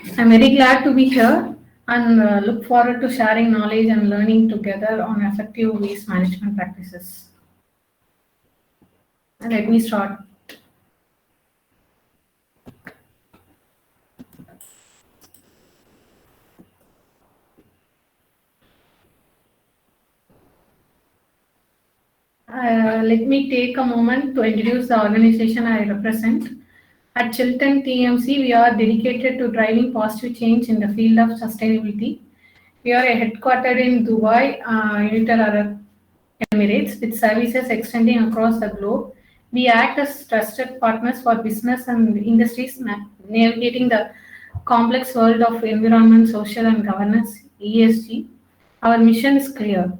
I'm very glad to be here and look forward to sharing knowledge and learning together on effective waste management practices. Let me start. Let me take a moment to introduce the organization I represent. At Chiltern TMC, we are dedicated to driving positive change in the field of sustainability. We are headquartered in Dubai, United Arab Emirates, with services extending across the globe. We act as trusted partners for business and industries navigating the complex world of environment, social, and governance (ESG). Our mission is clear: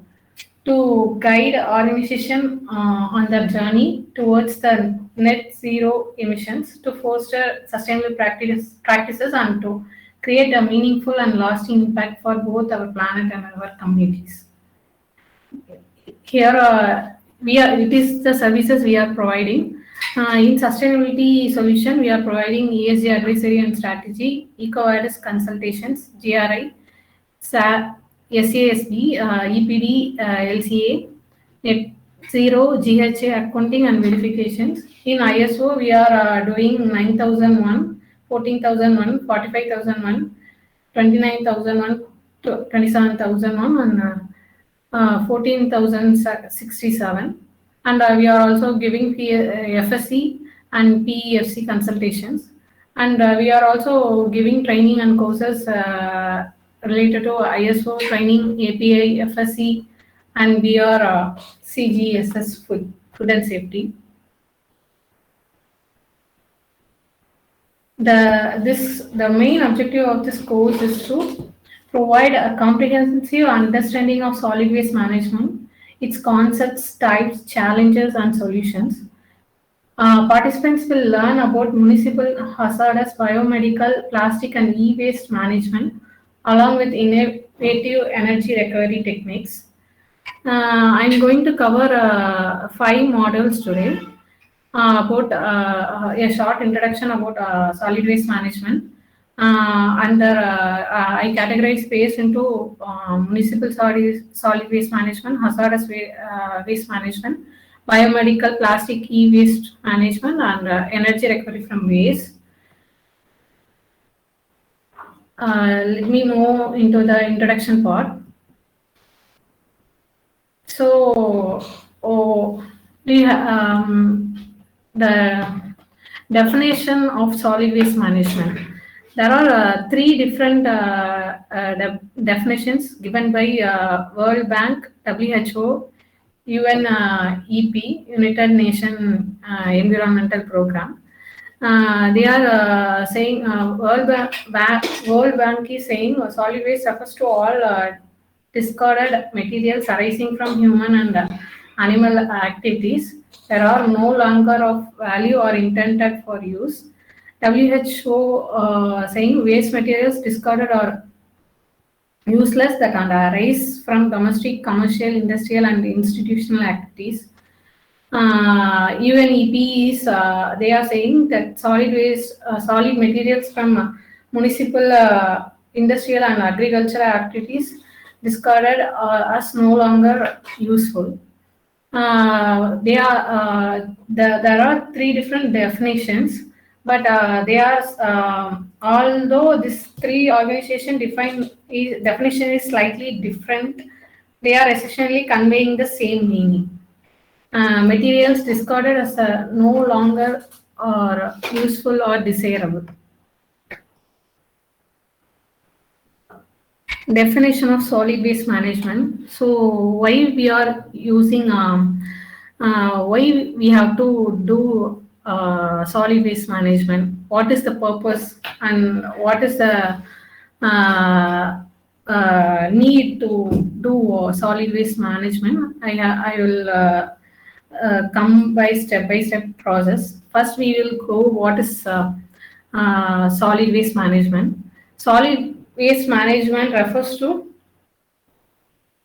to guide organization on the journey towards the net zero emissions, to foster sustainable practices, and to create a meaningful and lasting impact for both our planet and our communities. Here, it is the services we are providing. In sustainability solution, we are providing ESG advisory and strategy, eco-awareness consultations, GRI, SASB, EPD, LCA, net zero, GHA accounting and verifications. In ISO, we are doing 9001, 14001, 45001, 29001, 27001, and 14,067, and we are also giving FSC and PEFC consultations, and we are also giving training and courses related to ISO training, API, FSC, and we are CGSS food and safety. The main objective of this course is to provide a comprehensive understanding of solid waste management, its concepts, types, challenges, and solutions. Participants will learn about municipal, hazardous, biomedical, plastic, and e-waste management, along with innovative energy recovery techniques. I'm going to cover 5 modules today. About a short introduction about solid waste management. I categorize waste into municipal solid waste management, hazardous waste management, biomedical, plastic, e-waste management, and energy recovery from waste. Let me move into the introduction part. So, the definition of solid waste management. There are 3 different definitions given by World Bank, WHO, UNEP, United Nations Environmental Program. They are saying World Bank is saying solid waste refers to all discarded materials arising from human and animal activities. There are no longer of value or intended for use. WHO saying waste materials discarded or useless that can arise from domestic, commercial, industrial, and institutional activities. UNEP is they are saying that solid waste, solid materials from municipal, industrial, and agricultural activities discarded as no longer useful. There are 3 different definitions, but they are although these 3 organization definition is slightly different, they are essentially conveying the same meaning. Materials discarded as no longer or useful or desirable. Definition of solid waste management. So why we are using why we have to do solid waste management? What is the purpose and what is the need to do solid waste management? I will come by step process. First, we will go what is solid waste management. Solid waste management refers to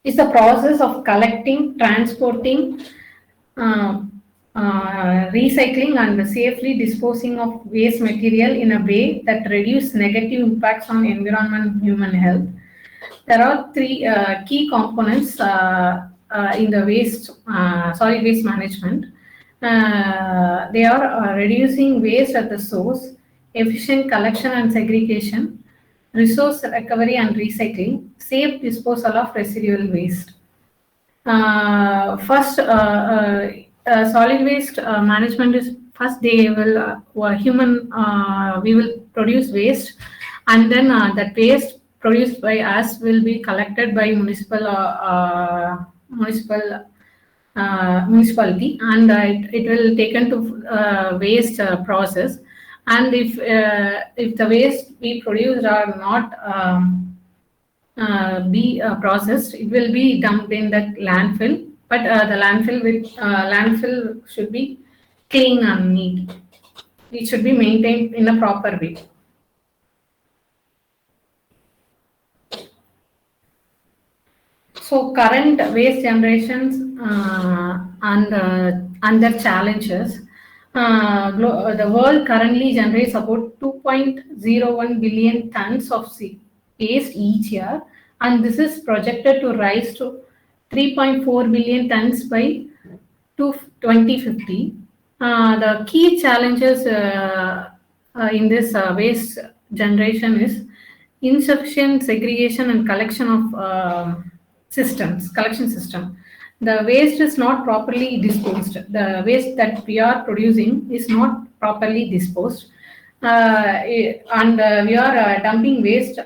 is the process of collecting, transporting, recycling and safely disposing of waste material in a way that reduce negative impacts on environment and human health. There are three key components in the solid waste management. They are reducing waste at the source, efficient collection and segregation, resource recovery and recycling, safe disposal of residual waste. First, solid waste management is first they will we will produce waste, and then that waste produced by us will be collected by municipality, and it will taken to waste process. And if the waste we produce are not be processed, it will be dumped in that landfill. But the landfill should be clean and neat. It should be maintained in a proper way. So current waste generations and their challenges. The world currently generates about 2.01 billion tons of waste each year, and this is projected to rise to 3.4 billion tons by 2050. The key challenges in this waste generation is insufficient segregation and collection of collection system. The waste is not properly disposed. The waste that we are producing is not properly disposed, and we are dumping waste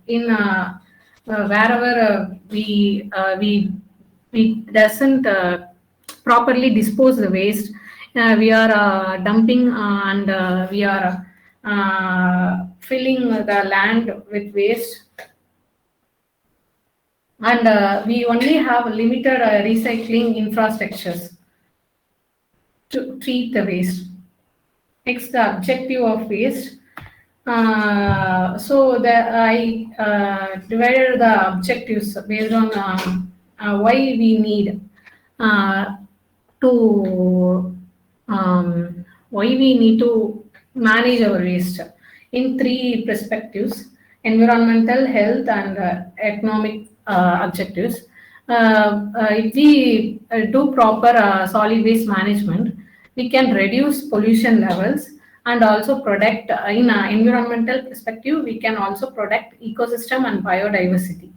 in wherever we doesn't properly dispose the waste. We are dumping and we are filling the land with waste, and we only have limited recycling infrastructures to treat the waste. Next, the objective of waste. So I divided the objectives based on why we need to manage our waste in three perspectives: environmental, health, and economic objectives. If we do proper solid waste management, we can reduce pollution levels and also protect, in an environmental perspective, we can also protect ecosystem and biodiversity.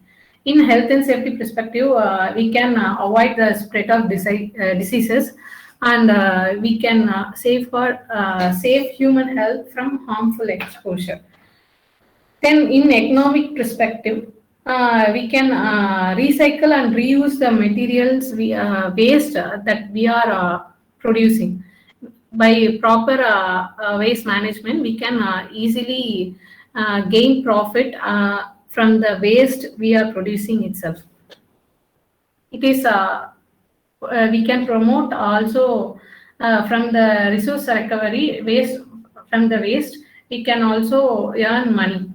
In health and safety perspective, we can avoid the spread of diseases, and we can save human health from harmful exposure. Then in economic perspective, we can recycle and reuse the materials waste that we are producing. By proper waste management, we can easily gain profit from the waste we are producing itself. It is we can promote also from the resource recovery waste. From the waste, we can also earn money.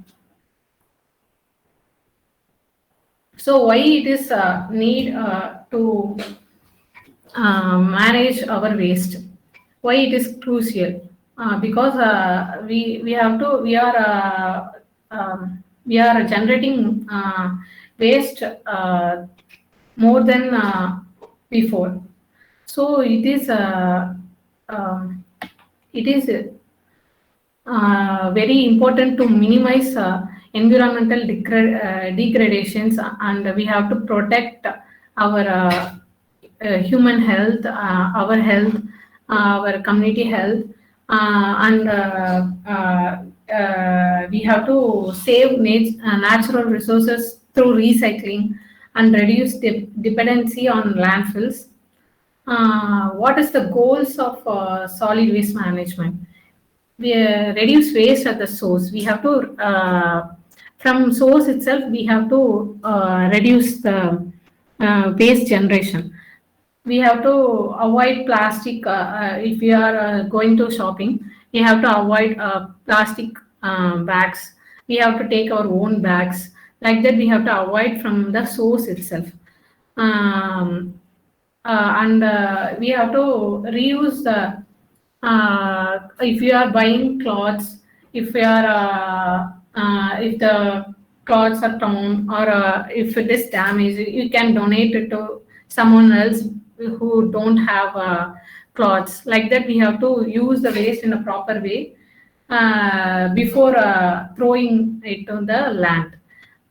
So why it is need to manage our waste? Why it is crucial? Because we are generating waste more than before. So it is very important to minimize environmental degradations, and we have to protect our human health, our health, our community health, and we have to save natural resources through recycling and reduce dependency on landfills. What is the goals of solid waste management? We reduce waste at the source. We have to from source itself, we have to reduce the waste generation. We have to avoid plastic. If we are going to shopping, we have to avoid plastic bags. We have to take our own bags. Like that, we have to avoid from the source itself. and we have to reuse the if you are buying clothes, if the clothes are torn or if it is damaged, you can donate it to someone else who don't have clothes. Like that, we have to use the waste in a proper way before throwing it to the land.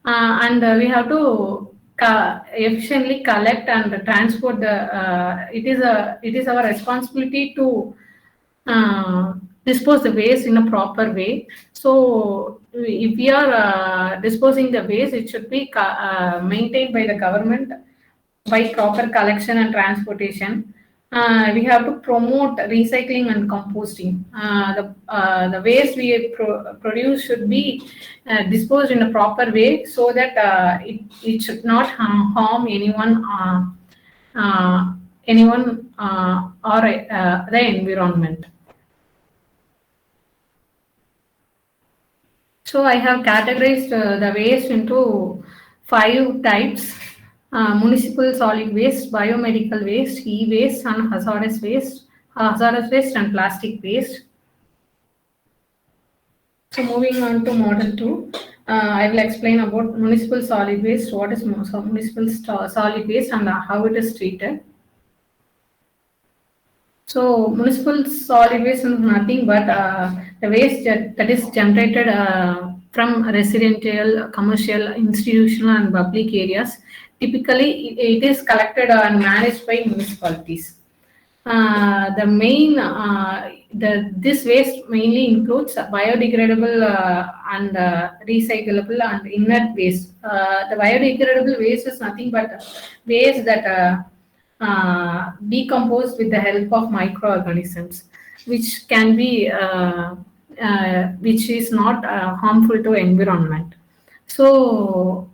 And we have to efficiently collect and transport the. It is our responsibility to dispose the waste in a proper way. So if we are disposing the waste, it should be maintained by the government by proper collection and transportation. We have to promote recycling and composting. The waste we produce should be disposed in a proper way so that it should not harm anyone or the environment. So I have categorized the waste into 5 types: municipal solid waste, biomedical waste, e-waste, and hazardous waste and plastic waste. So moving on to model 2, I will explain about municipal solid waste, what is municipal solid waste and how it is treated. So municipal solid waste is nothing but the waste that is generated from residential, commercial, institutional, and public areas. Typically, it is collected and managed by municipalities. This waste mainly includes biodegradable and recyclable and inert waste. The biodegradable waste is nothing but waste that decomposed with the help of microorganisms, which can be which is not harmful to environment. So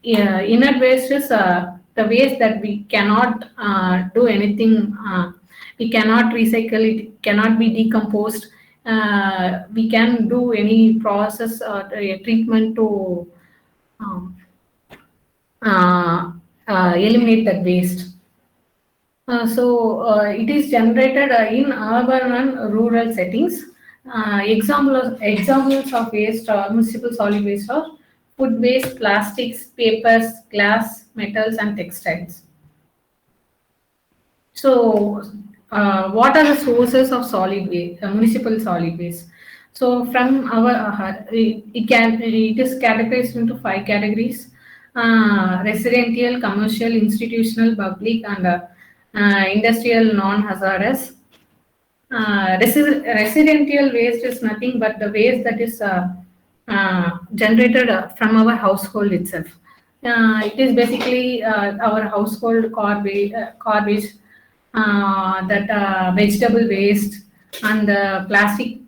inert waste is the waste that we cannot do anything. We cannot recycle it, cannot be decomposed. We can do any process or treatment to eliminate that waste. It is generated in urban and rural settings. Examples of waste, municipal solid waste are food waste, plastics, papers, glass, metals, and textiles. So, what are the sources of solid waste, municipal solid waste? So, from our it is categorized into 5 categories: residential, commercial, institutional, public, and industrial non-hazardous. Residential waste is nothing but the waste that is generated from our household itself. It is basically our household garbage, that vegetable waste and plastic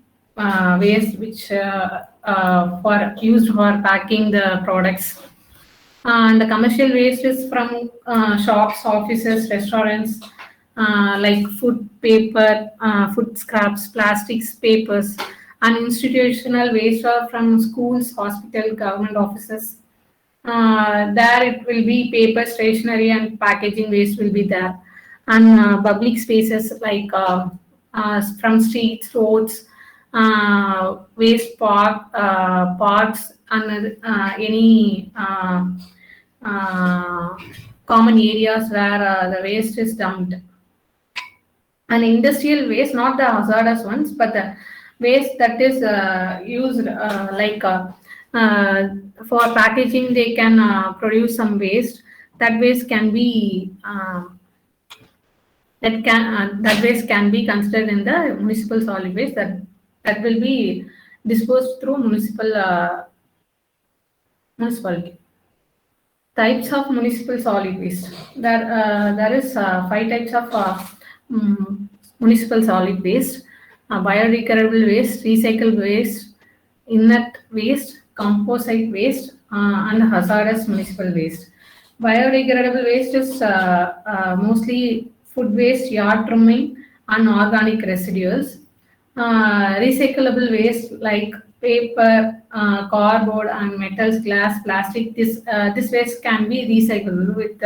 waste, which for used for packing the products. And the commercial waste is from shops, offices, restaurants, like food, paper, food scraps, plastics, papers. And institutional waste are from schools, hospital, government offices. There it will be paper, stationery, and packaging waste will be there. And public spaces like from streets, roads, waste parks, and any common areas where the waste is dumped. And industrial waste, not the hazardous ones, but the waste that is used for packaging, they can produce some waste. That waste can be that waste can be considered in the municipal solid waste that will be disposed through municipality. Types of municipal solid waste. There is 5 types of municipal solid waste: biodegradable waste, recycled waste, inert waste, composite waste, and hazardous municipal waste. Biodegradable waste is mostly food waste, yard trimming, and organic residuals. Recyclable waste like paper, cardboard, and metals, glass, plastic. This waste can be recycled with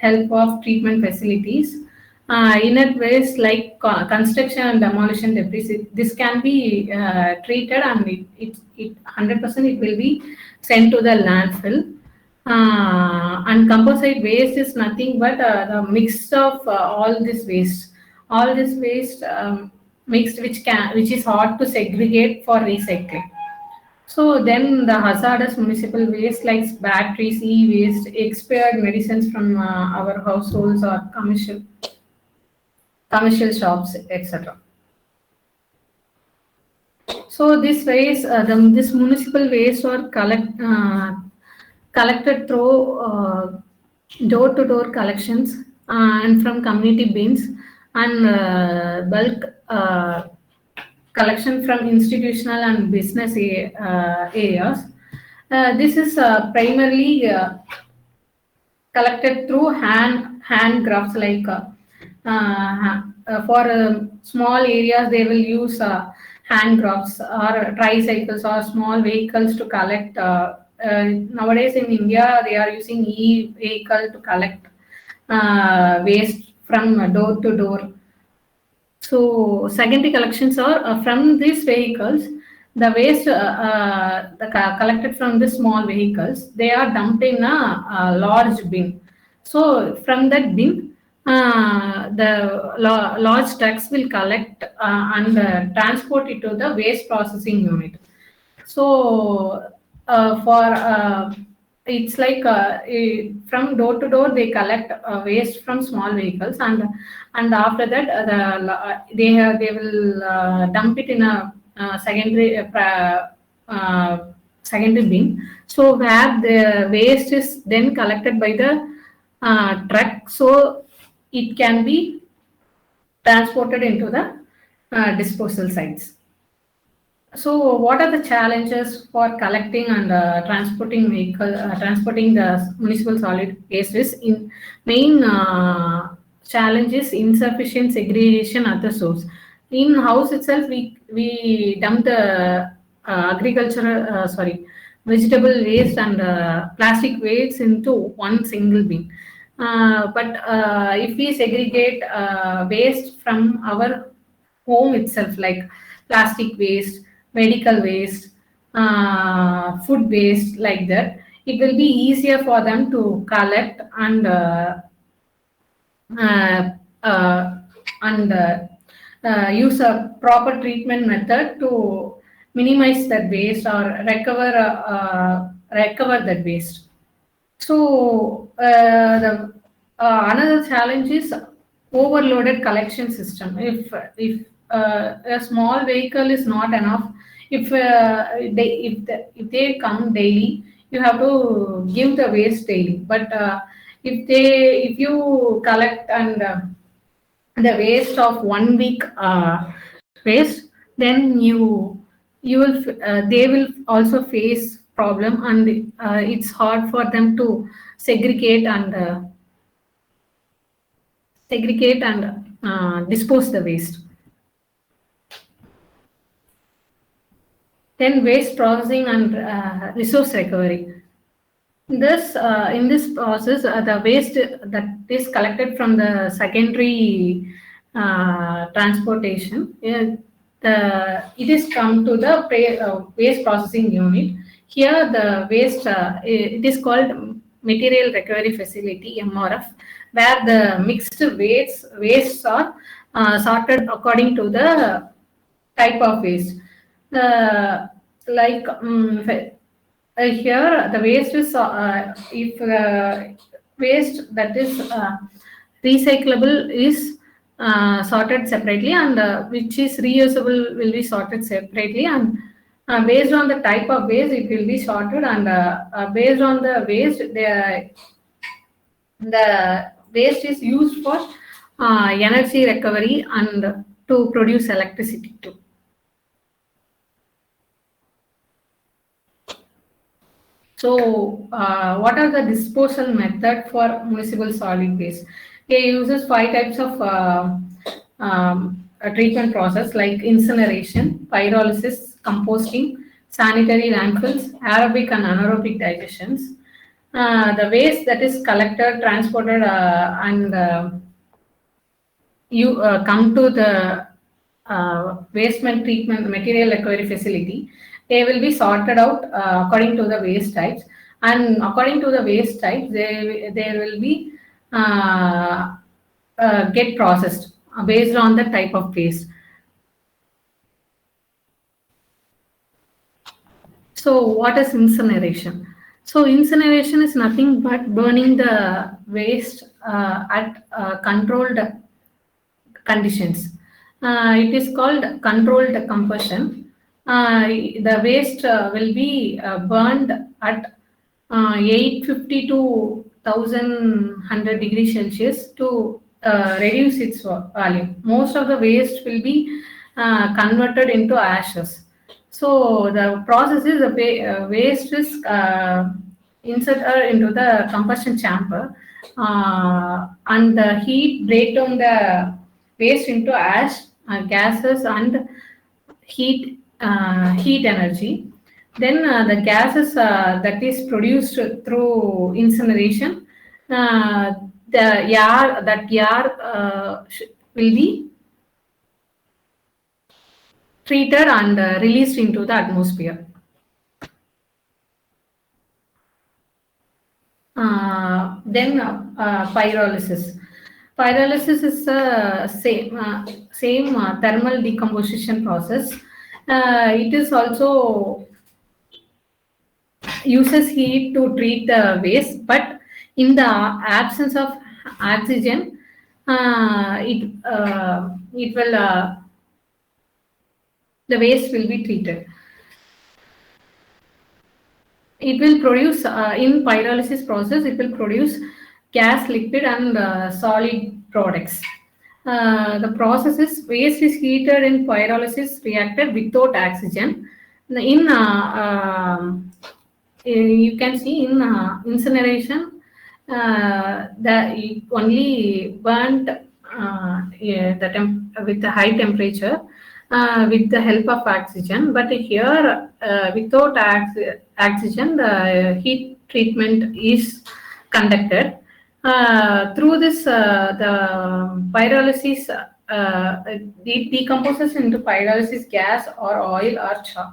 help of treatment facilities. Inert waste like construction and demolition debris, this can be treated, and it 100% it will be sent to the landfill. And composite waste is nothing but the mix of all this waste. All this waste mixed, which is hard to segregate for recycling. So then the hazardous municipal waste like batteries, e-waste, expired medicines from our households or commercial shops, etc. So this waste, this municipal waste are collected through door-to-door collections and from community bins, and bulk collection from institutional and business areas. This is primarily collected through hand grafts, like for small areas they will use hand grafts or tricycles or small vehicles to collect. Nowadays in India they are using e-vehicle to collect waste from door to door. So secondary collections are from these vehicles. The waste collected from the small vehicles, they are dumped in a large bin. So from that bin, the large trucks will collect and transport it to the waste processing unit. So for it's like from door to door they collect waste from small vehicles, and after that they will dump it in a secondary bin. So where the waste is then collected by the truck, so it can be transported into the disposal sites. So, what are the challenges for collecting and transporting the municipal solid waste? Is in main challenge is insufficient segregation at the source. In house itself, we dump the vegetable waste and plastic waste into one single bin. But if we segregate waste from our home itself, like plastic waste, medical waste, food waste, like that, it will be easier for them to collect and uh, uh, use a proper treatment method to minimize that waste or recover that waste. So another challenge is overloaded collection system. If a small vehicle is not enough, if they come daily, you have to give the waste daily. But if you collect and the waste of 1 week waste, then you will they will also face problem, and it's hard for them to segregate and dispose the waste. Then waste processing and resource recovery. In this process, the waste that is collected from the secondary transportation, it is come to the waste processing unit. Here, the waste it is called material recovery facility (MRF), where the mixed wastes are sorted according to the type of waste. Like here, the waste is if waste that is recyclable is sorted separately, and which is reusable will be sorted separately, and based on the type of waste it will be sorted, and based on the waste the waste is used for energy recovery and to produce electricity too. So, what are the disposal method for municipal solid waste? It uses 5 types of a treatment process, like incineration, pyrolysis, composting, sanitary landfills, aerobic and anaerobic digestions. the waste that is collected, transported, and you come to the waste treatment material recovery facility, they will be sorted out according to the waste types, and according to the waste types, they will be get processed based on the type of waste. So what is incineration? So incineration is nothing but burning the waste at controlled conditions. It is called controlled combustion. The waste will be burned at 850 to 1100 degrees Celsius to reduce its volume. Most of the waste will be converted into ashes. So the process is the waste is inserted into the combustion chamber, and the heat break down the waste into ash, gases, and heat energy. Then the gases that is produced through incineration, the air will be treated and released into the atmosphere. Then pyrolysis. Pyrolysis is the same thermal decomposition process. It is also uses heat to treat the waste, but in the absence of oxygen, it will the waste will be treated. It will produce in pyrolysis process. It will produce gas, liquid, and solid products. The process is waste is heated in pyrolysis reactor without oxygen. You can see in incineration, it only burnt with the high temperature with the help of oxygen. But here, without oxygen, the heat treatment is conducted. Through this, the pyrolysis it decomposes into pyrolysis gas or oil or char.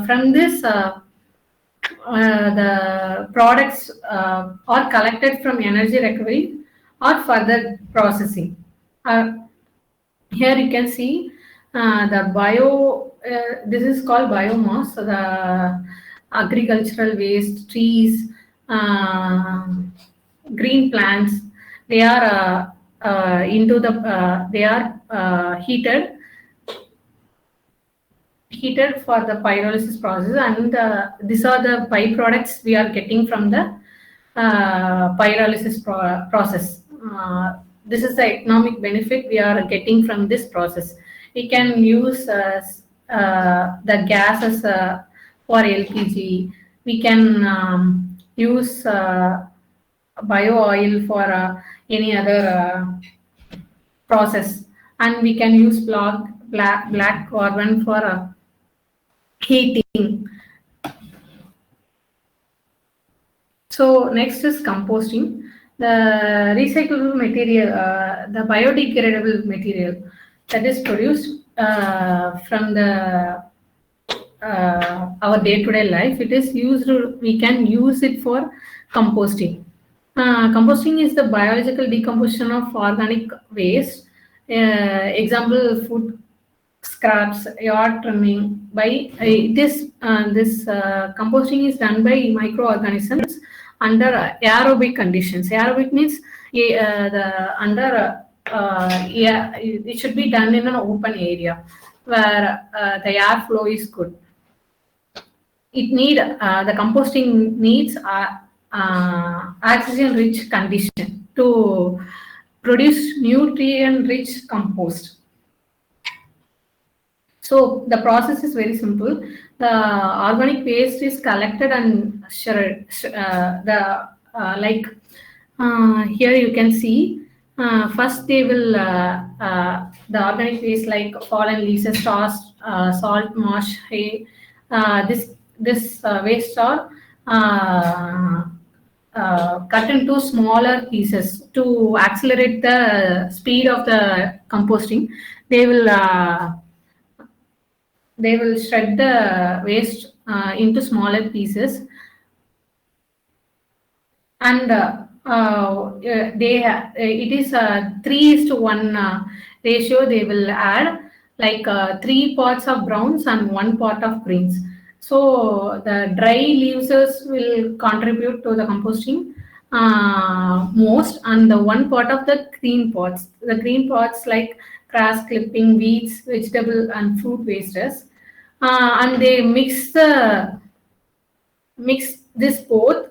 From this, the products are collected from energy recovery or further processing. Here you can see this is called biomass, so the agricultural waste, trees, green plants, they are heated for the pyrolysis process, and these are the byproducts we are getting from the pyrolysis process. This is the economic benefit we are getting from this process. We can use the gases for LPG. We can use bio oil for any other process, and we can use black carbon for heating. So next is composting. The recyclable material, the biodegradable material that is produced from our day-to-day life, it is used. We can use it for composting. Composting is the biological decomposition of organic waste. Example: food scraps, yard trimming. This composting is done by microorganisms under aerobic conditions. Aerobic means it should be done in an open area where the airflow is good. The composting needs oxygen-rich condition to produce nutrient-rich compost. So the process is very simple. The organic waste is collected and shredded. Here you can see. First, they will the organic waste like fallen leaves, straws, salt, marsh, hay. This waste are cut into smaller pieces to accelerate the speed of the composting. They will uh, they will shred the waste into smaller pieces, and it is 3:1 ratio. They will add like 3 parts of browns and 1 part of greens. So the dry leaves will contribute to the composting most, and the 1 part of the green parts like grass clipping, weeds, vegetable and fruit wastes, and they mix this both.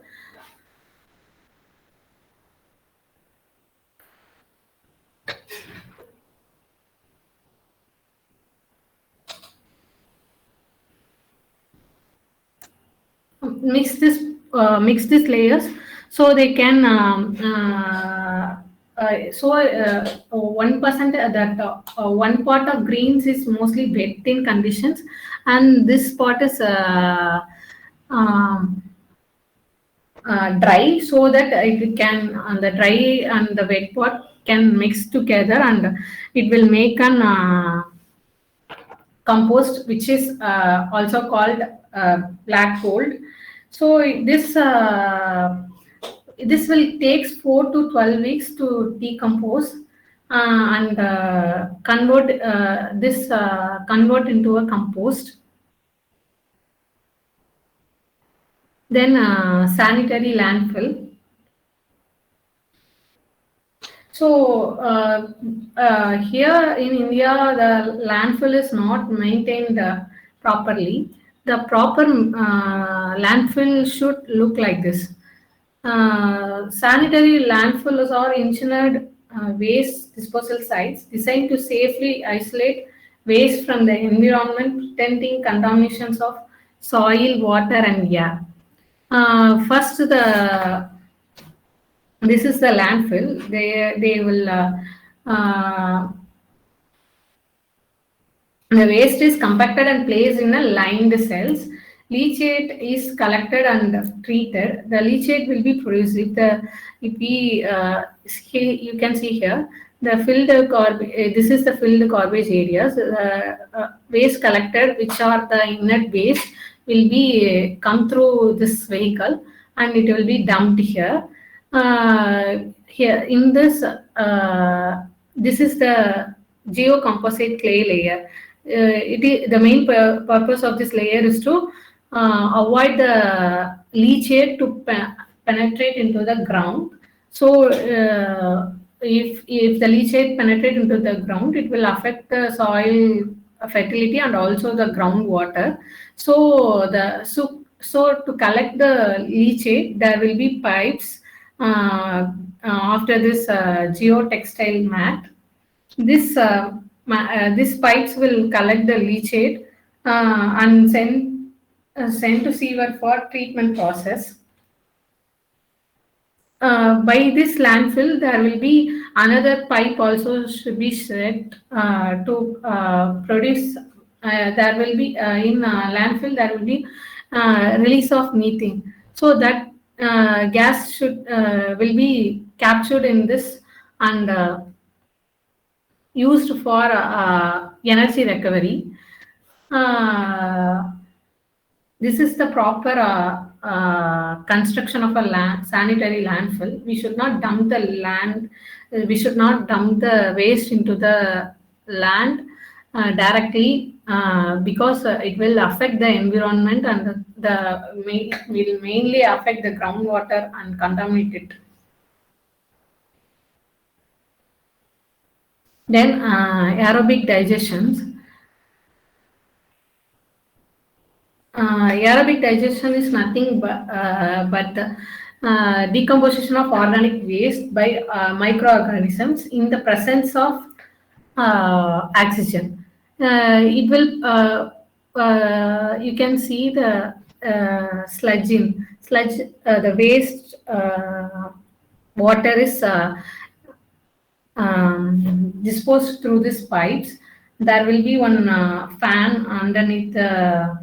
Mix this layers so they can 1% that 1 part of greens is mostly wet in conditions, and this part is um, dry, so that it can the dry and the wet part can mix together, and it will make an compost, which is also called black gold. So this will takes 4 to 12 weeks to decompose and convert into a compost. Then sanitary landfill. So here in India, the landfill is not maintained properly. The proper landfill should look like this. Sanitary landfills are engineered waste disposal sites designed to safely isolate waste from the environment, preventing contaminations of soil, water, and air. First, this is the landfill. They will the waste is compacted and placed in a lined cells. Leachate is collected and treated. The leachate will be produced you can see here the filled garbage. This is the filled garbage areas. Waste collected, which are the inert waste, will be come through this vehicle, and it will be dumped here. Here in this, this is the geocomposite clay layer. It is the main purpose of this layer is to avoid the leachate to penetrate into the ground. So if the leachate penetrate into the ground, it will affect the soil fertility and also the groundwater. So to collect the leachate, there will be pipes after this geotextile mat. These pipes will collect the leachate and send to sewer for treatment process. By this landfill, there will be another pipe also should be set to produce. There will be in landfill there will be release of methane. So that gas will be captured in this and used for energy recovery. This is the proper construction of a sanitary landfill. We should not dump we should not dump the waste into the land directly because it will affect the environment, and will mainly affect the groundwater and contaminate it. Then aerobic digestions. Aerobic digestion is nothing but decomposition of organic waste by microorganisms in the presence of oxygen. It will you can see the sludge. The waste water is disposed through these pipes. There will be one fan underneath the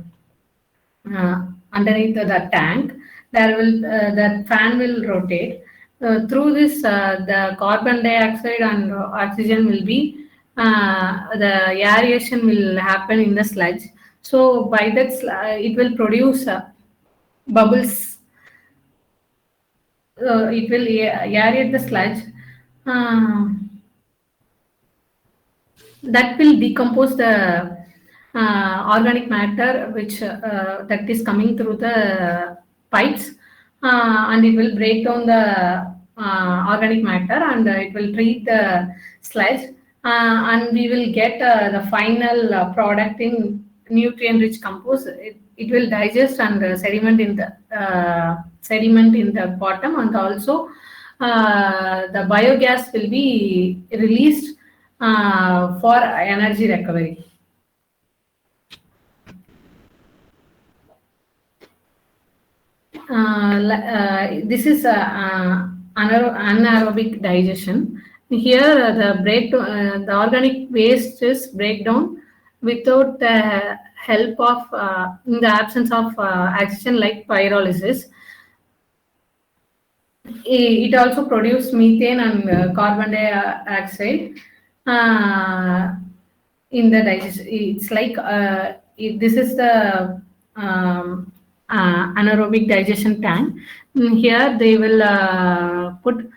tank. that fan will rotate. Through this, the carbon dioxide and oxygen will be the aeration will happen in the sludge. So by that, it will produce bubbles. It will aerate the sludge. That will decompose the organic matter which that is coming through the pipes, and it will break down the organic matter, and it will treat the sludge, and we will get the final product in nutrient rich compost. It will digest and sediment in the bottom, and also the biogas will be released for energy recovery. This is anaerobic digestion. Here, the organic waste is breakdown without the help of, in the absence of action like pyrolysis. It also produces methane and carbon dioxide in the digestion. It's like this is the anaerobic digestion tank. Here they will put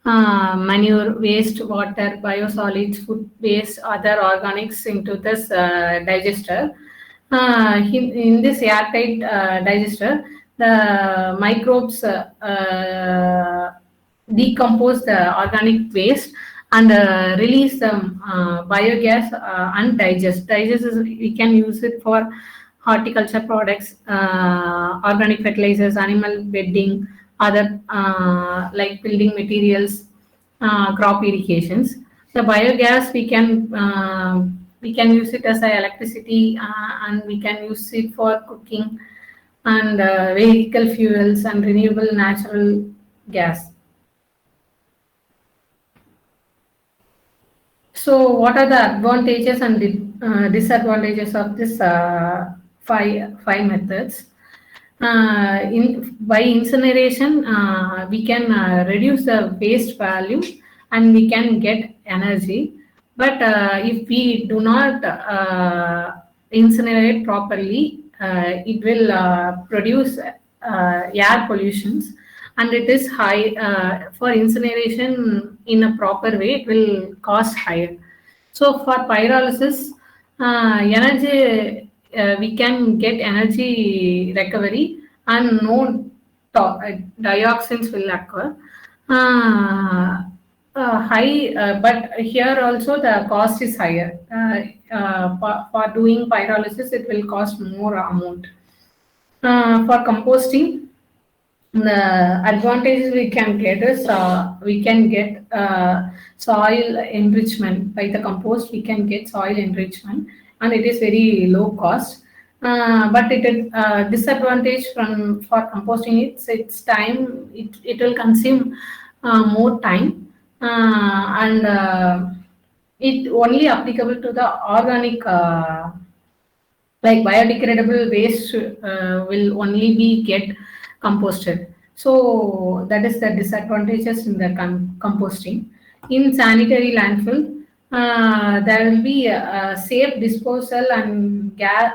manure, waste, water, biosolids, food waste, other organics into this digester. In this airtight digester, the microbes decompose the organic waste and release the biogas and digest. Digest is, we can use it for horticulture products, organic fertilizers, animal bedding, other like building materials, crop irrigations. The biogas we can use it as electricity, and we can use it for cooking and vehicle fuels and renewable natural gas. So what are the advantages and disadvantages of this five methods? By incineration, we can reduce the waste value and we can get energy. But if we do not incinerate properly, it will produce air pollutions, and it is high for incineration in a proper way. It will cost higher. So for pyrolysis, energy we can get energy recovery and no dioxins will occur. But here also the cost is higher. For doing pyrolysis, it will cost more amount. For composting, the advantages we can get is we can get soil enrichment. By the compost, we can get soil enrichment, and it is very low cost. But it is disadvantage for composting. It's time. It will consume more time, and it only applicable to the organic. Like biodegradable waste will only be get composted. So that is the disadvantages in the composting. In sanitary landfill, there will be a safe disposal and gas.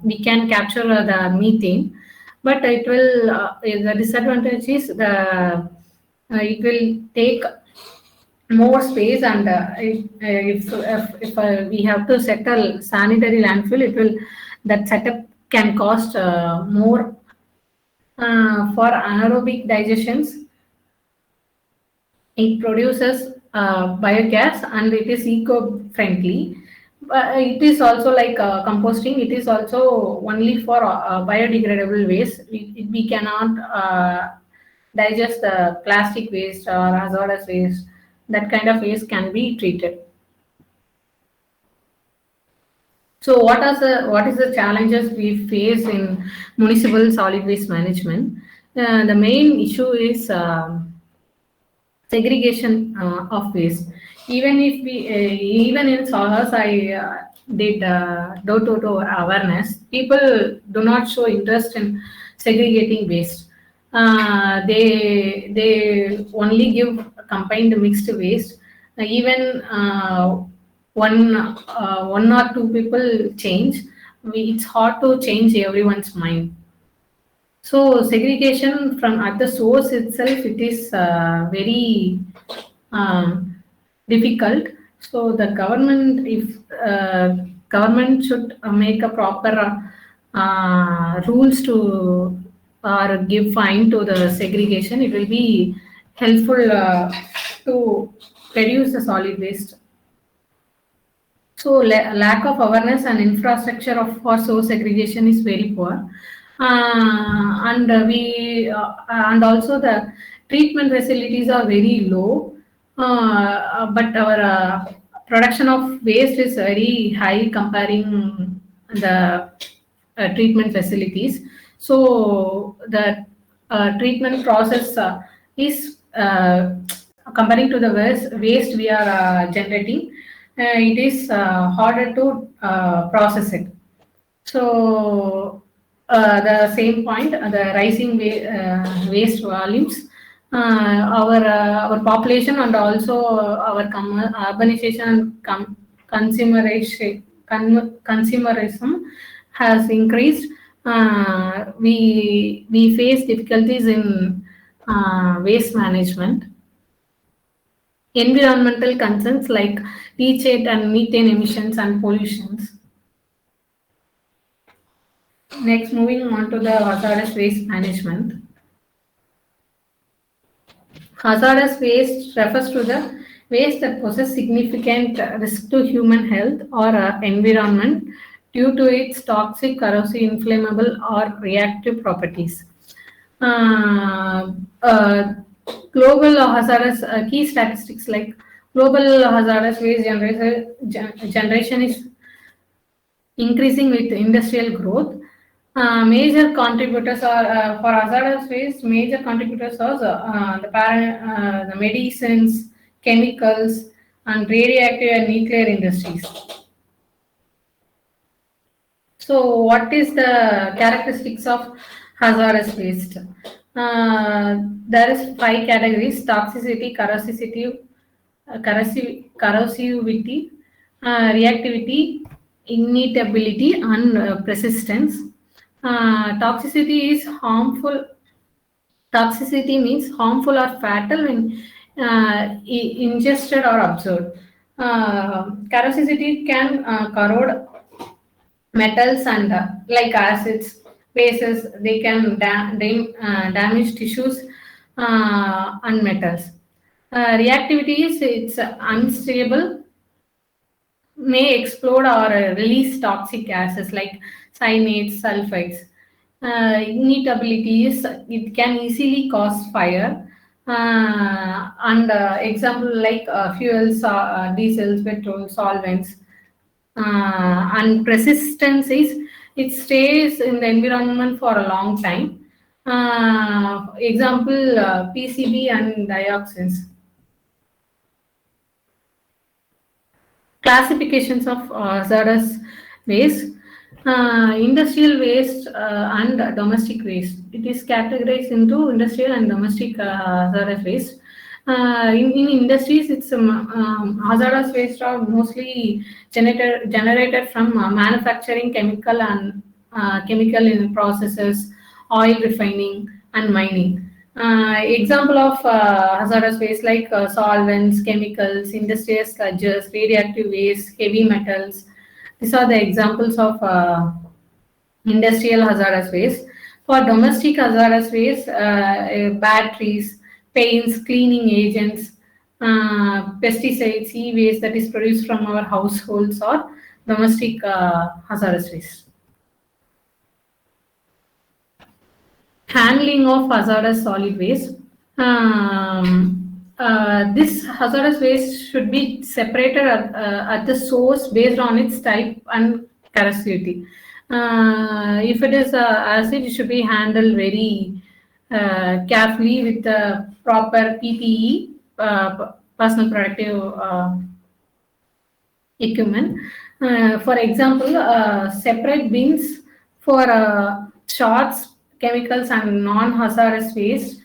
We can capture the methane, but it will the disadvantage is it will take more space, and if we have to settle sanitary landfill, that setup can cost more. For anaerobic digestions, it produces biogas and it is eco-friendly. It is also like composting. It is also only for biodegradable waste. We cannot digest the plastic waste or hazardous waste. That kind of waste can be treated. So what is the challenges we face in municipal solid waste management? The main issue is segregation of waste. Even in Sahas, did door-to-door awareness, people do not show interest in segregating waste. They only give combined mixed waste. Even one or two people change, it's hard to change everyone's mind. So segregation from at the source itself, it is very difficult. So the government, if government should make a proper rules to or give fine to the segregation, it will be helpful to reduce the solid waste. So lack of awareness and infrastructure for source segregation is very poor, and also the treatment facilities are very low, but our production of waste is very high comparing the treatment facilities. So the treatment process is comparing to the waste we are generating, it is harder to process it. So the same point, the rising waste volumes, our population and also our urbanization and consumerism has increased. We face difficulties in waste management. Environmental concerns like leachate and methane emissions and pollutions. Next, moving on to the hazardous waste management. Hazardous waste refers to the waste that poses significant risk to human health or environment due to its toxic, corrosive, inflammable, or reactive properties. Global hazardous key statistics like global hazardous waste generation is increasing with industrial growth. Major contributors are for hazardous waste. Major contributors are the medicines, chemicals, and radioactive and nuclear industries. So, what is the characteristics of hazardous waste? There is 5 categories: toxicity, corrosivity, reactivity, ignitability, and persistence. Toxicity is harmful. Toxicity means harmful or fatal when ingested or absorbed. Corrosivity can corrode metals and like acids, bases. They can damage tissues and metals. Reactivity is it's unstable, may explode or release toxic gases like cyanates, sulfides. Ignitability is it can easily cause fire. And example like fuels, diesels, petrol, solvents. And persistence is it stays in the environment for a long time. Example PCB and dioxins. Classifications of hazardous waste. Industrial waste and domestic waste. It is categorized into industrial and domestic hazardous waste. In industries, it's hazardous waste are mostly generated from manufacturing, chemical and chemical in processes, oil refining, and mining. Example of hazardous waste like solvents, chemicals, industrial sludges, radioactive waste, heavy metals. These are the examples of industrial hazardous waste. For domestic hazardous waste, batteries, paints, cleaning agents, pesticides, e-waste that is produced from our households or domestic hazardous waste. Handling of hazardous solid waste. This hazardous waste should be separated at the source based on its type and corrosivity. If it is acid, it should be handled very carefully with the proper PPE, personal protective equipment. For example, separate bins for shots, chemicals, and non-hazardous waste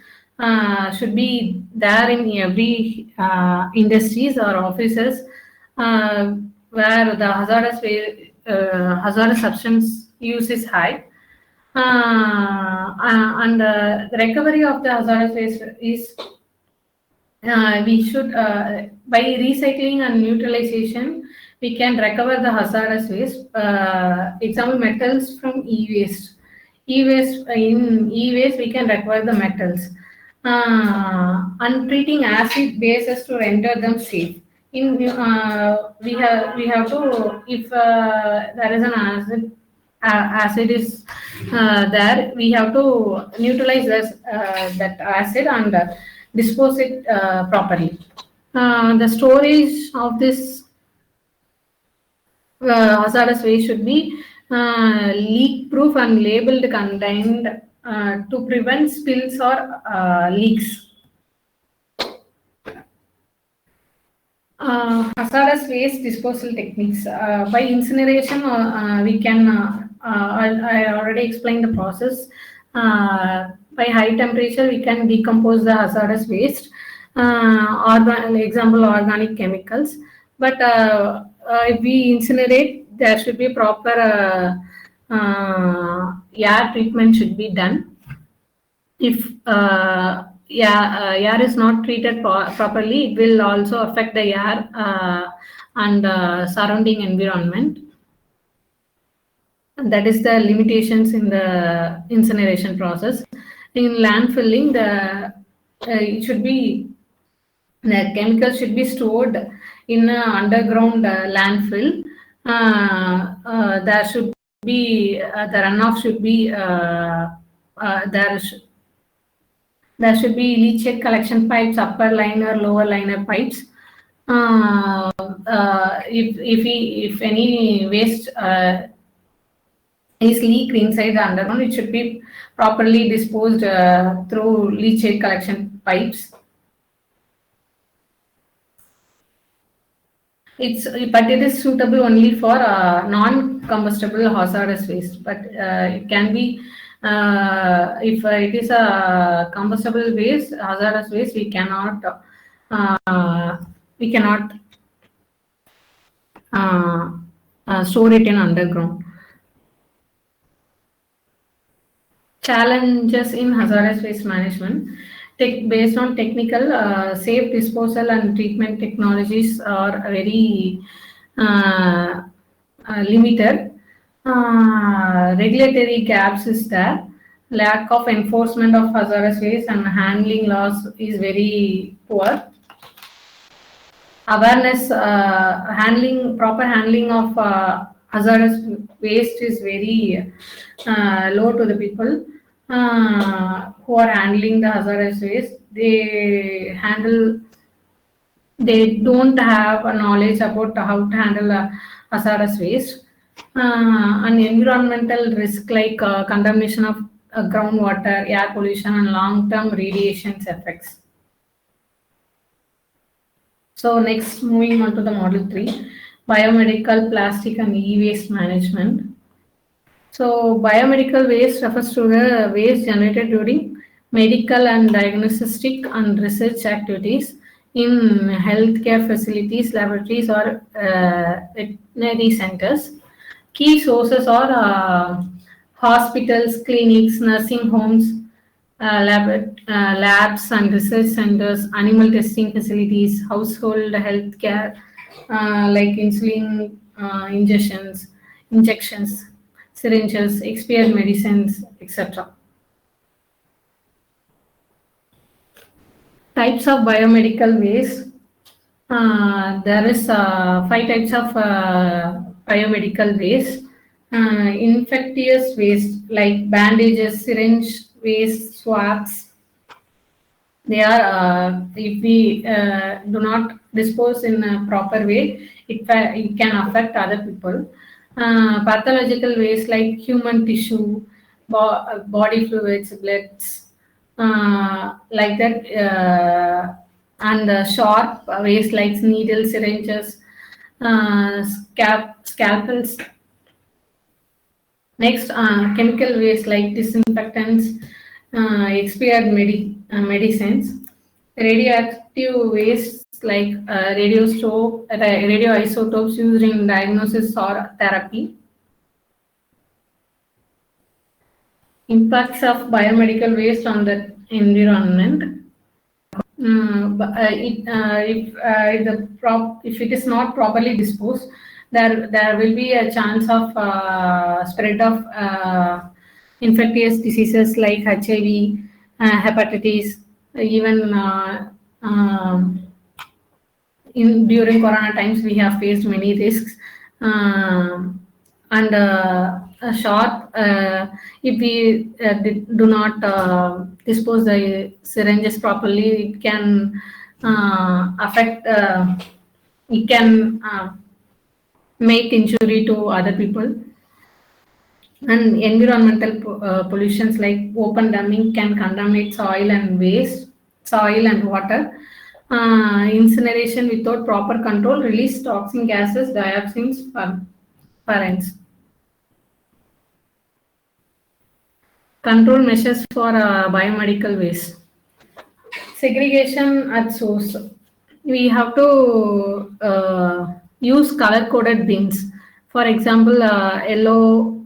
should be there in every industries or offices where the hazardous substance use is high. And the recovery of the hazardous waste is we should by recycling and neutralization we can recover the hazardous waste. Example, metals from e-waste. In e-waste we can recover the metals. And treating acid bases to render them safe. In we have to, if there is an acid is there, we have to neutralize that acid and dispose it properly. The storage of this hazardous waste should be leak proof and labeled contained to prevent spills or leaks. Hazardous waste disposal techniques. By incineration, we can, I already explained the process. By high temperature, we can decompose the hazardous waste, example, organic chemicals. But if we incinerate, there should be proper air treatment should be done. If air is not treated properly, it will also affect the air and surrounding environment. And that is the limitations in the incineration process. In landfilling, it should be, the chemicals should be stored in an underground landfill. There should be the runoff should be there should be leachate collection pipes, upper liner, lower liner pipes. If any waste is leaked inside the underground, it should be properly disposed through leachate collection pipes. But it is suitable only for non-combustible hazardous waste. But it can be, if it is a combustible waste, hazardous waste, we cannot store it in underground. Challenges in hazardous waste management. Based on technical, safe disposal and treatment technologies are very limited. Regulatory gaps is there. Lack of enforcement of hazardous waste and handling laws is very poor. Awareness, proper handling of hazardous waste is very low to the people who are handling the hazardous waste. They don't have a knowledge about how to handle hazardous waste. And environmental risk like contamination of groundwater, air pollution, and long-term radiation effects. So next, moving on to the model 3, biomedical, plastic, and e-waste management. So biomedical waste refers to the waste generated during medical and diagnostic and research activities in healthcare facilities, laboratories, or veterinary centers. Key sources are hospitals, clinics, nursing homes, labs and research centers, animal testing facilities, household healthcare like insulin injections, syringes, expired medicines, etc. Types of biomedical waste. There is 5 types of biomedical waste. Infectious waste like bandages, syringe waste, swabs. They are, if we do not dispose in a proper way, it can affect other people. Pathological waste like human tissue, body fluids, bloods, like that, and sharp waste like needles, syringes, scalpels. Next, chemical waste like disinfectants, expired medicines, radioactive waste like radioisotopes used in diagnosis or therapy. Impacts of biomedical waste on the environment. If it is not properly disposed, there will be a chance of spread of infectious diseases like HIV, hepatitis, even during Corona times we have faced many risks. And a short, if we do not dispose the syringes properly, it can affect, it can make injury to other people. And environmental pollutions like open dumping can contaminate soil and water. Incineration without proper control release toxic gases, dioxins, parents. Control measures for biomedical waste. Segregation at source. We have to use color-coded bins. For example, yellow,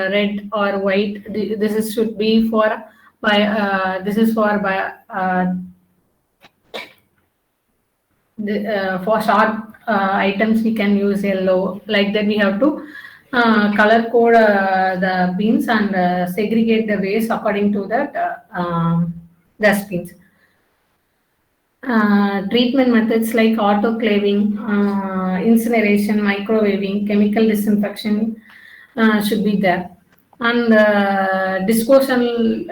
red, or white. This should be for for short items. We can use yellow. Like that, we have to color code the bins and segregate the waste according to that dustbins. Treatment methods like autoclaving, incineration, microwaving, chemical disinfection should be there. And disposal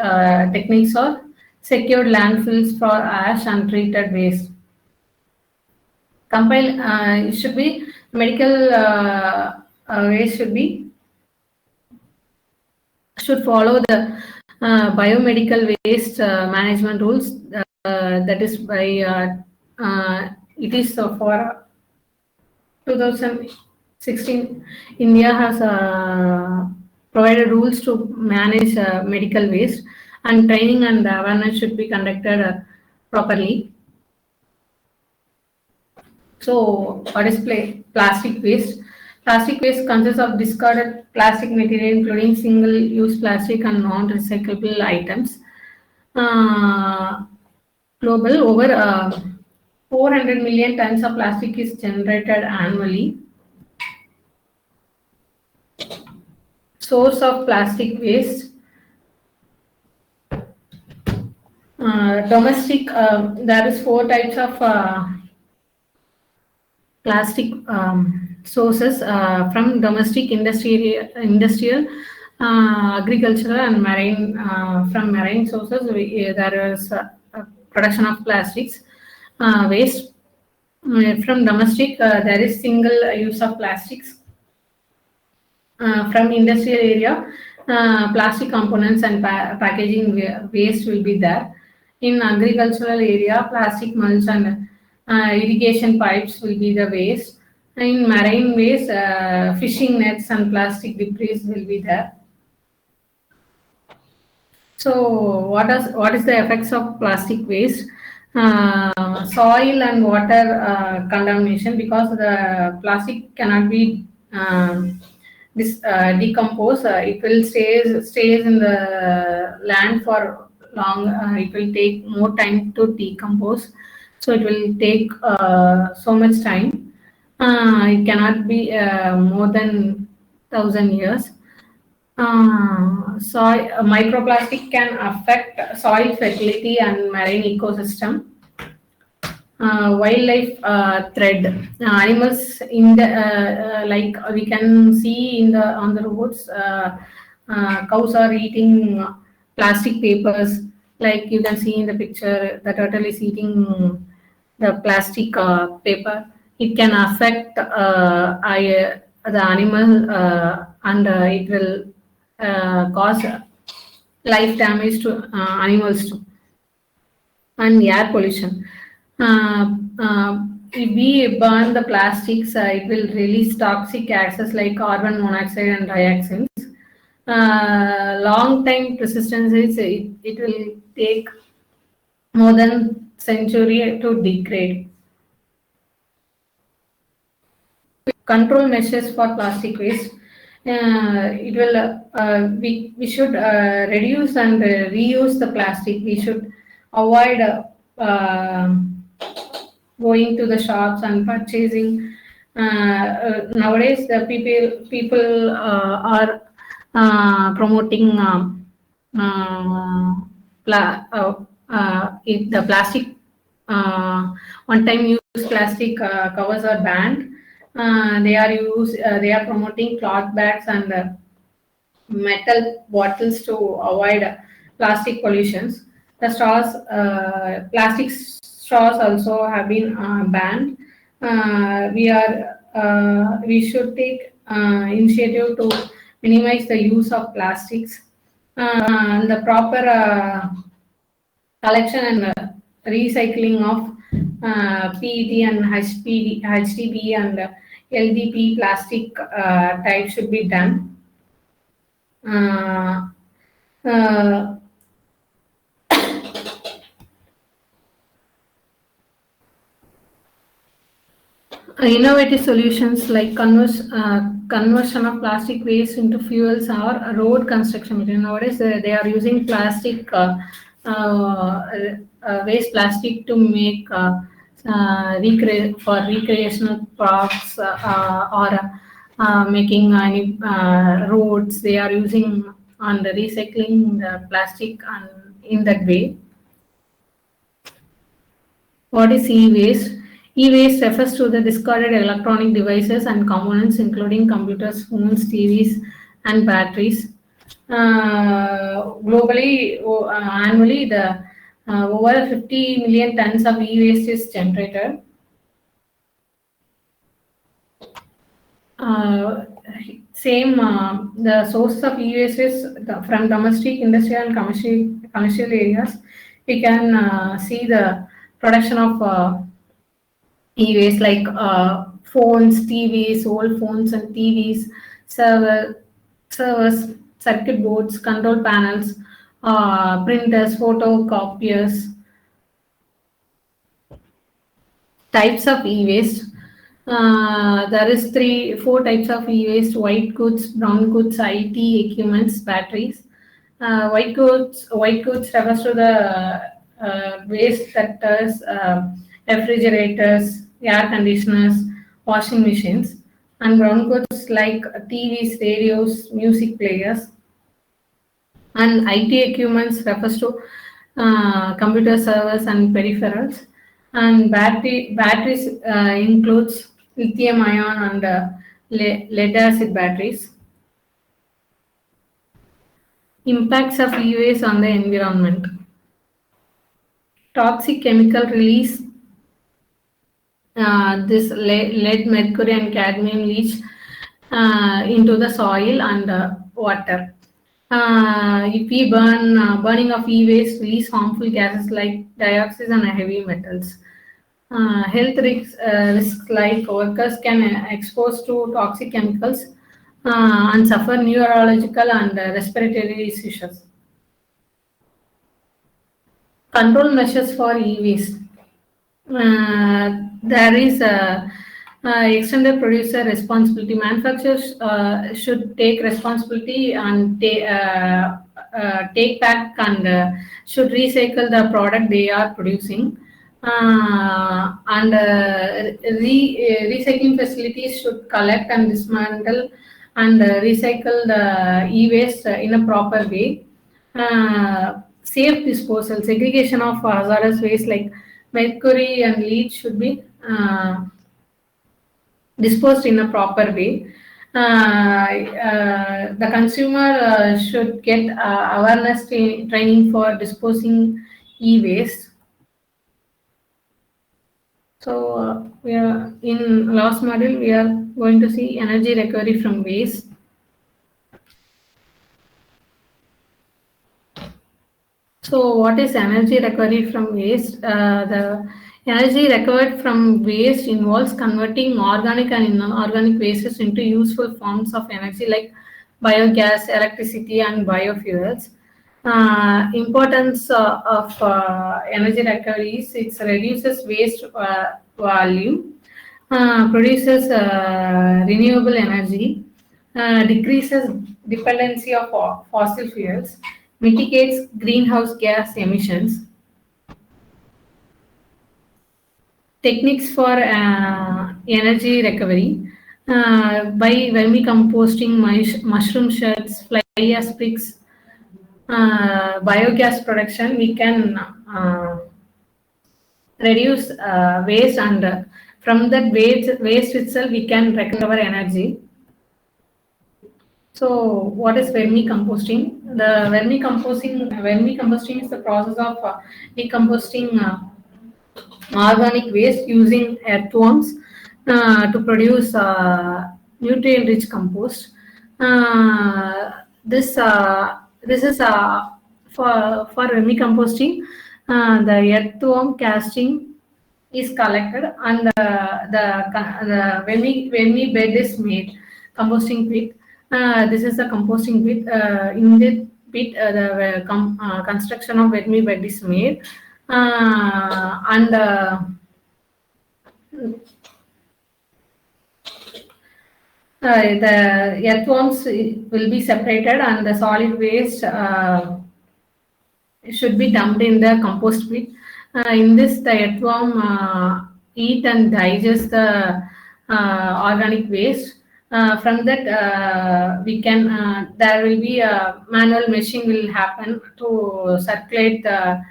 techniques are secured landfills for ash and treated waste. It should be medical waste should follow the biomedical waste management rules. That is by it is for 2016. India has provided rules to manage medical waste, and training and awareness should be conducted properly. So, what is plastic waste? Plastic waste consists of discarded plastic material, including single-use plastic and non-recyclable items. Global, over 400 million tons of plastic is generated annually. Source of plastic waste. Domestic, there is 4 types of plastic sources from domestic, industrial, agricultural, and marine. From marine sources, there is production of plastics waste. From domestic, there is single use of plastics. From industrial area, plastic components and packaging waste will be there. In agricultural area, plastic mulch and irrigation pipes will be the waste. In marine waste, fishing nets and plastic debris will be there. So, what is the effects of plastic waste? Soil and water contamination, because the plastic cannot be decompose. It will stays in the land for long. It will take more time to decompose, so it will take so much time. It cannot be more than 1,000 years. Microplastic can affect soil fertility and marine ecosystem. Wildlife thread. Animals in the like we can see on the roads. Cows are eating plastic papers. Like you can see in the picture, the turtle is eating the plastic paper. It can affect the animal and it will cause life damage to animals too. And air pollution. if we burn the plastics, it will release toxic gases like carbon monoxide and dioxins. Long time persistence is it will take more than century to degrade. Control measures for plastic waste. It will we should reduce and reuse the plastic. We should avoid going to the shops and purchasing. Nowadays, the people are promoting the plastic one-time use plastic covers are banned. They are promoting cloth bags and metal bottles to avoid plastic pollutions. The plastic straws also have been banned. We should take initiative to minimize the use of plastics. And the proper collection and recycling of PET and HDPE and LDP plastic type should be done. Uh, uh, Innovative solutions like conversion of plastic waste into fuels or road construction material. Nowadays, they are using plastic waste plastic to make for recreational parks or making any roads. They are using and recycling the plastic and in that way. What is e-waste? E-waste refers to the discarded electronic devices and components, including computers, phones, TVs, and batteries. Globally, annually, the over 50 million tons of e-waste is generated. The source of e-waste is from domestic, industrial, and commercial areas. We can see the production of e-waste like phones, TVs, old phones and TVs, servers, circuit boards, control panels, printers, photocopiers. Types of e-waste. There is 4 types of e-waste: white goods, brown goods, IT equipments, batteries. White goods refers to the waste sectors, refrigerators, air conditioners, washing machines, and brown goods like TVs, radios, music players. And IT equipments refers to computer servers and peripherals. And batteries includes lithium ion and lead acid batteries. Impacts of e-waste on the environment. Toxic chemical release. This lead, mercury, and cadmium leach into the soil and water. If we burning of e-waste release harmful gases like dioxins and heavy metals. Health risks like workers can expose to toxic chemicals and suffer neurological and respiratory issues. Control measures for e-waste. There is extended producer responsibility. Manufacturers should take responsibility and take back and should recycle the product they are producing. Recycling facilities should collect and dismantle and recycle the e-waste in a proper way. Safe disposal, segregation of hazardous waste like mercury and lead should be disposed in a proper way. The consumer should get awareness training for disposing e-waste. So we are in last module. We are going to see energy recovery from waste. So, what is energy recovery from waste? The energy recovered from waste involves converting organic and inorganic wastes into useful forms of energy like biogas, electricity, and biofuels. Importance of energy recovery is it reduces waste volume, produces renewable energy, decreases dependency of fossil fuels, mitigates greenhouse gas emissions. Techniques for energy recovery by vermicomposting, mushroom sheds, fly ash bricks, biogas production, we can reduce waste, and from that waste itself we can recover energy. So, what is vermicomposting? The vermicomposting is the process of decomposting organic waste using earthworms to produce nutrient-rich compost. This is for vermicomposting. The earthworm casting is collected, and when we bed is made, composting pit. This is the composting pit. In this pit, the construction of vermi bed is made, and the earthworms will be separated, and the solid waste should be dumped in the compost pit. In this, the earthworm eat and digest the organic waste. From that, we can there will be a manual meshing will happen to circulate the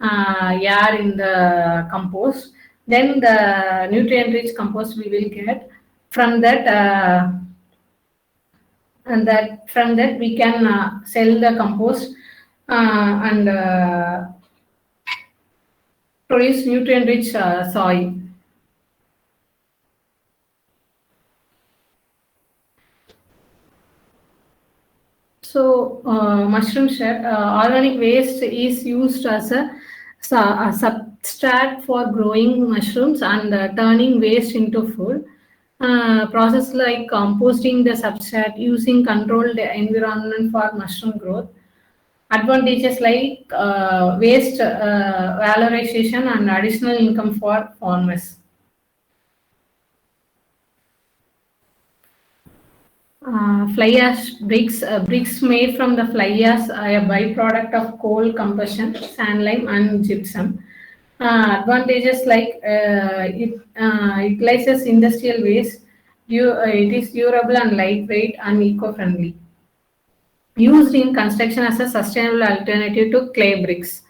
air in the compost. Then the nutrient-rich compost we will get. From that, from that we can sell the compost and produce nutrient-rich soil. So, mushroom shed, organic waste is used as a substrate for growing mushrooms and turning waste into food. Process like composting the substrate using controlled environment for mushroom growth. Advantages like waste valorization and additional income for farmers. Fly ash bricks, bricks made from the fly ash are a byproduct of coal combustion, sand lime, and gypsum. Advantages like it utilizes industrial waste, it is durable and lightweight and eco-friendly. Used in construction as a sustainable alternative to clay bricks.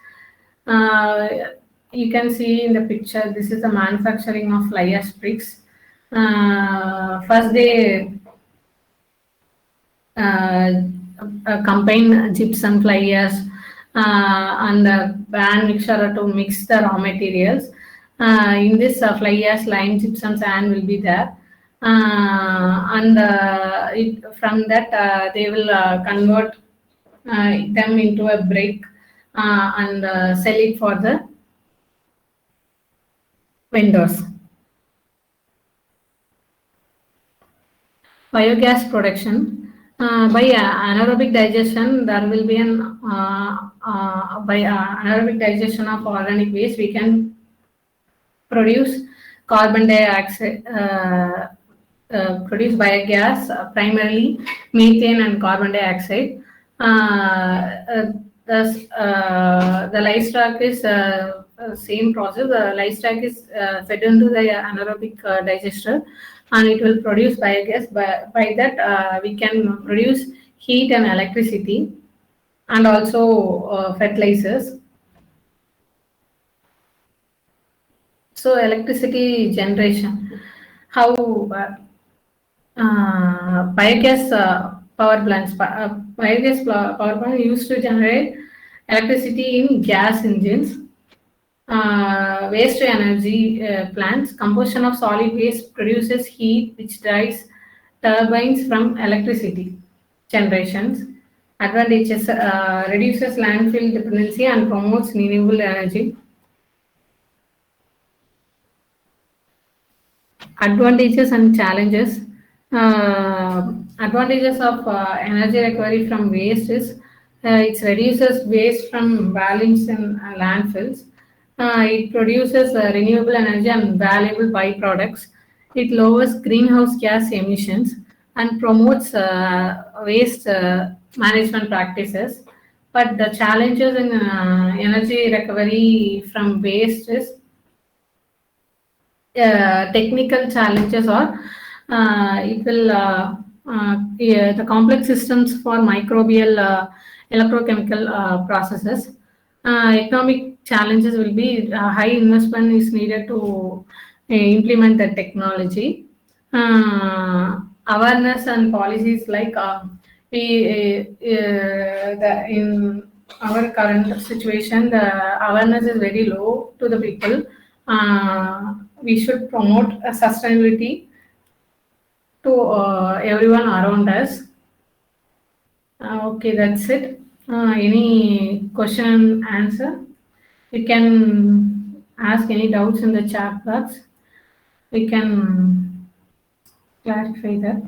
You can see in the picture, this is the manufacturing of fly ash bricks. First they combine gypsum, fly ash, and bran mixture to mix the raw materials. In this fly ash, lime, gypsum, sand will be there. And from that they will convert them into a brick and sell it for the vendors. Biogas production. By anaerobic digestion, there will be an by anaerobic digestion of organic waste, we can produce carbon dioxide, produce biogas, primarily methane and carbon dioxide. The livestock is same process. The livestock is fed into the anaerobic digester, and it will produce biogas. By that, we can produce heat and electricity, and also fertilizers. So, electricity generation. How biogas power plants. Biogas power plant used to generate electricity in gas engines. Waste to energy plants. Combustion of solid waste produces heat, which drives turbines from electricity generations. Advantages: reduces landfill dependency and promotes renewable energy. Advantages and challenges. Advantages of energy recovery from waste is it reduces waste from valves in landfills. It produces renewable energy and valuable byproducts. It lowers greenhouse gas emissions and promotes waste management practices. But the challenges in energy recovery from waste is technical challenges are it will yeah, the complex systems for microbial electrochemical processes. Economic challenges will be high investment is needed to implement the technology. Awareness and policies like in our current situation, the awareness is very low to the people. We should promote sustainability to everyone around us. Okay, that's it. Any question and answer? You can ask any doubts in the chat box. We can clarify that.